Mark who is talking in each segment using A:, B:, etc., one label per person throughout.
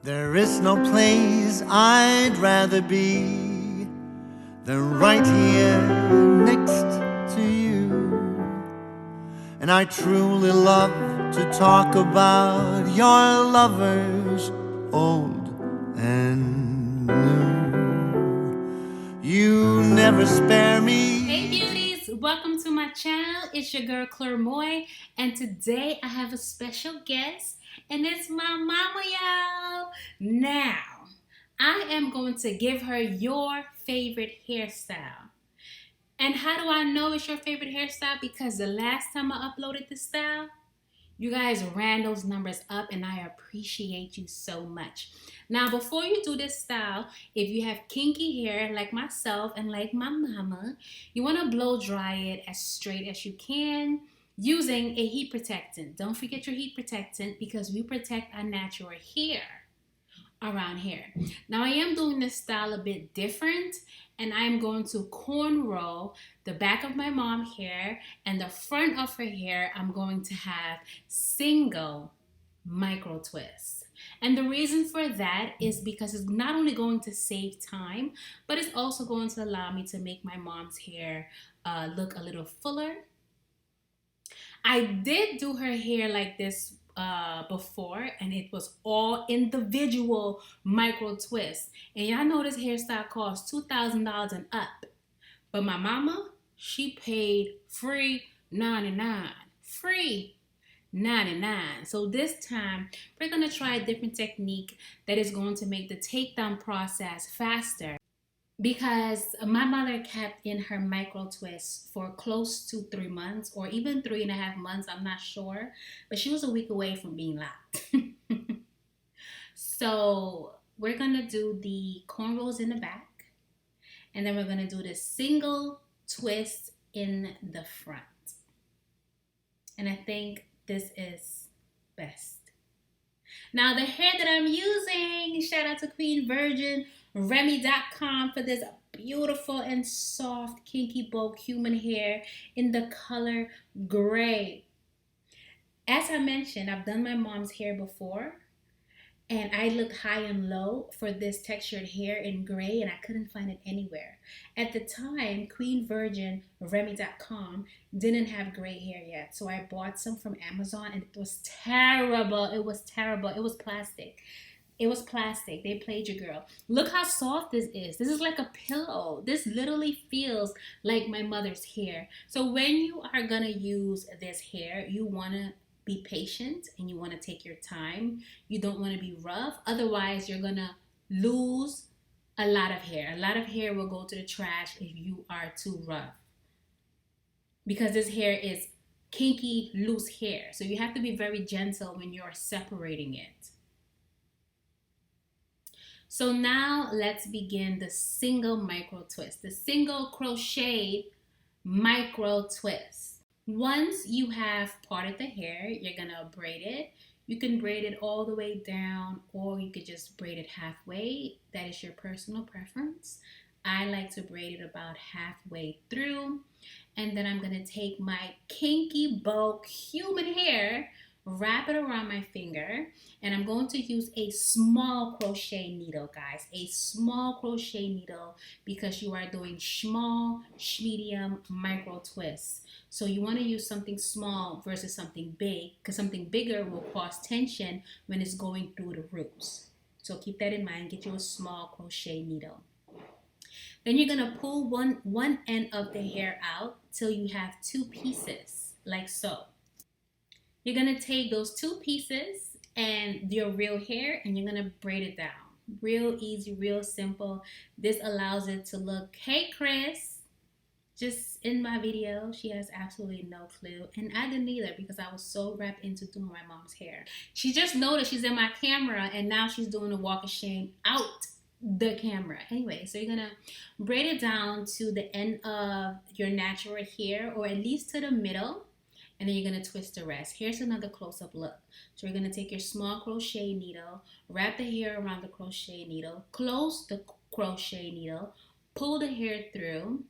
A: There is no place I'd rather be than right here next to you. And I truly love to talk about your lovers, old and new. You never spare me.
B: Hey beauties, welcome to my channel. It's your girl 𝐒𝐚𝐯, and today I have a special guest, and it's my mama, y'all. Now, I am going to give her your favorite hairstyle. And how do I know it's your favorite hairstyle? Because the last time I uploaded this style, you guys ran those numbers up, and I appreciate you so much. Now, before you do this style, if you have kinky hair like myself and like my mama, you want to blow dry it as straight as you can using a heat protectant. Don't forget your heat protectant because we protect our natural hair around here. Now, I am doing this style a bit different, and I am going to cornrow the back of my mom's hair, and the front of her hair I'm going to have single micro twists. And the reason for that is because it's not only going to save time, but it's also going to allow me to make my mom's hair look a little fuller. I did do her hair like this before, and it was all individual micro twists. And y'all know this hairstyle costs $2,000 and up. But my mama, she paid free $99. Free $99. So this time, we're going to try a different technique that is going to make the takedown process faster. Because my mother kept in her micro twists for close to 3 months, or even 3.5 months, I'm not sure. But she was a week away from being locked. So we're going to do the cornrows in the back. And then we're going to do the single twist in the front. And I think this is best. Now, the hair that I'm using, shout out to qvrhairservice.com for this beautiful and soft kinky bow human hair in the color gray. As I mentioned, I've done my mom's hair before, and I looked high and low for this textured hair in gray, and I couldn't find it anywhere. At the time, qvrhairservice.com didn't have gray hair yet, so I bought some from Amazon, and it was terrible. It was terrible. It was plastic. It was plastic. They played your girl. Look how soft this is. This is like a pillow. This literally feels like my mother's hair. So when you are gonna use this hair, you wanna be patient and you want to take your time. You don't want to be rough. Otherwise, you're going to lose a lot of hair. A lot of hair will go to the trash if you are too rough. Because this hair is kinky, loose hair. So you have to be very gentle when you're separating it. So now let's begin the single micro twist. The single crochet micro twist. Once you have parted the hair, you're gonna braid it. You can braid it all the way down, or you could just braid it halfway. That is your personal preference. I like to braid it about halfway through. And then I'm gonna take my kinky bow human hair, wrap it around my finger, and I'm going to use a small crochet needle, guys. A small crochet needle, because you are doing small, medium, micro twists. So you want to use something small versus something big, because something bigger will cause tension when it's going through the roots. So keep that in mind. Get you a small crochet needle. Then you're going to pull one end of the hair out till you have 2 pieces, like so. You're going to take those 2 pieces and your real hair, and you're going to braid it down. Real easy, real simple. This allows it to look, hey Chris, just in my video. She has absolutely no clue, and I didn't either, because I was so wrapped into doing my mom's hair. She just noticed she's in my camera, and now she's doing a walk of shame out the camera. Anyway, so you're going to braid it down to the end of your natural hair, or at least to the middle. And then you're going to twist the rest. Here's another close-up look. So you're going to take your small crochet needle, wrap the hair around the crochet needle, close the crochet needle, pull the hair through,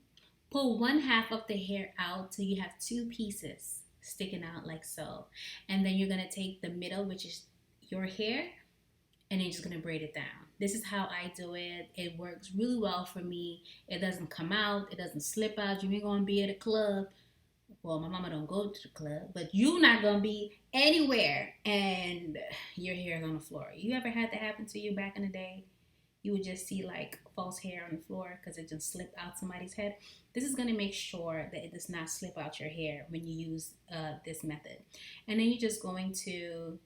B: pull 1/2 of the hair out till you have 2 pieces sticking out like so. And then you're going to take the middle, which is your hair, and then you're just gonna braid it down. This is how I do it. It works really well for me. It doesn't come out, it doesn't slip out. You ain't gonna be at a club. Well, my mama don't go to the club, but you're not gonna be anywhere and your hair is on the floor. You ever had that happen to you back in the day? You would just see like false hair on the floor because it just slipped out somebody's head. This is gonna make sure that it does not slip out your hair when you use this method. And then you're just going to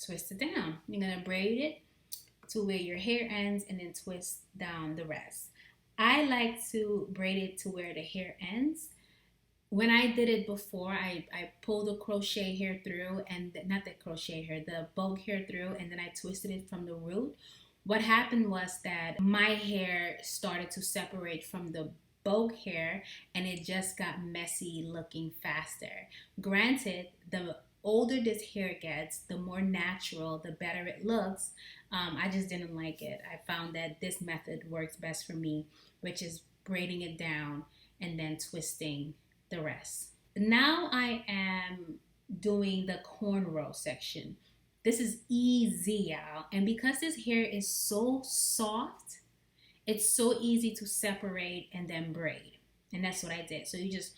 B: twist it down. You're gonna braid it to where your hair ends and then twist down the rest. I like to braid it to where the hair ends. When I did it before, I pulled the crochet hair through, and not the crochet hair, the bogue hair through, and then I twisted it from the root. What happened was that my hair started to separate from the bogue hair, and it just got messy looking faster. Granted, the older this hair gets, the more natural, the better it looks. I just didn't like it. I found that this method works best for me, which is braiding it down and then twisting the rest. Now I am doing the cornrow section. This is easy, y'all. And because this hair is so soft, it's so easy to separate and then braid. And that's what I did. So you just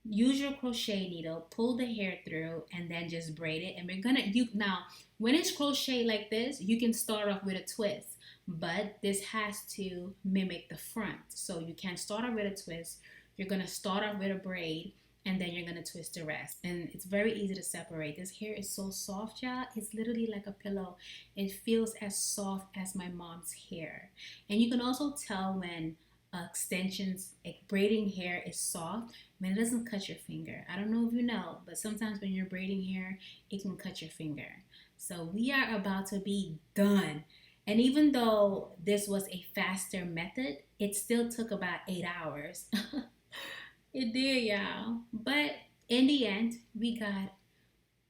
B: use your crochet needle, pull the hair through, and then just braid it. And we're gonna, now, when it's crochet like this, you can start off with a twist, but this has to mimic the front. So you can't start off with a twist. You're gonna start off with a braid, and then you're gonna twist the rest. And it's very easy to separate. This hair is so soft, y'all. It's literally like a pillow. It feels as soft as my mom's hair. And you can also tell when extensions, like braiding hair is soft, when it doesn't cut your finger. I don't know if you know, but sometimes when you're braiding hair, it can cut your finger. So we are about to be done. And even though this was a faster method, it still took about 8 hours. It did, y'all. But in the end, we got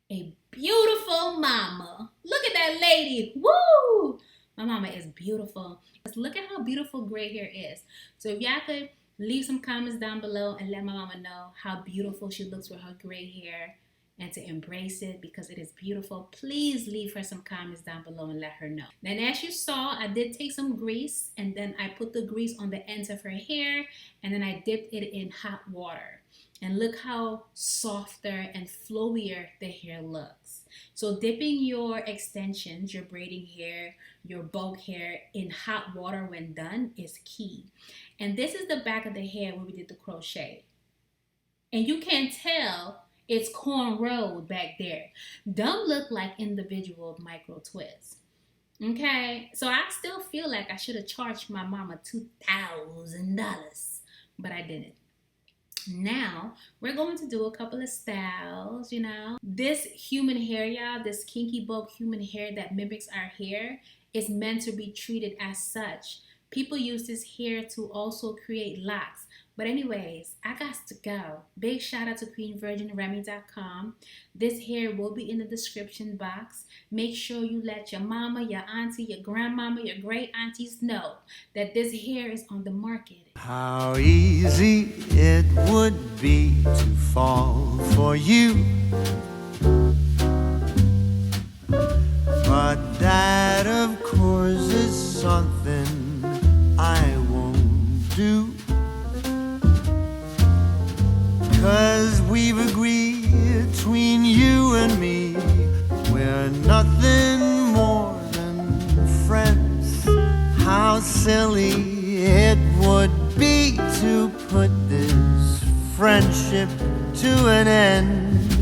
B: a beautiful mama. Look at that lady. Woo! My mama is beautiful. Look at how beautiful gray hair is. So if y'all could leave some comments down below and let my mama know how beautiful she looks with her gray hair and to embrace it because it is beautiful, please leave her some comments down below and let her know. Then as you saw, I did take some grease and then I put the grease on the ends of her hair and then I dipped it in hot water. And look how softer and flowier the hair looks. So dipping your extensions, your braiding hair, your bogue hair in hot water when done is key. And this is the back of the hair where we did the crochet. And you can tell it's cornrowed back there. Don't look like individual micro twists. Okay, so I still feel like I should have charged my mama $2,000, but I didn't. Now we're going to do a couple of styles, you know. This human hair, y'all, this kinky bogue human hair that mimics our hair is meant to be treated as such. People use this hair to also create locks. But anyways, I got to go. Big shout out to qvrhairservice.com. This hair will be in the description box. Make sure you let your mama, your auntie, your grandmama, your great aunties know that this hair is on the market.
A: How easy it would be to fall for you, but that of course is something I won't do. 'Cause we've agreed between you and me, we're nothing more than friends. How silly it would be to put this friendship to an end.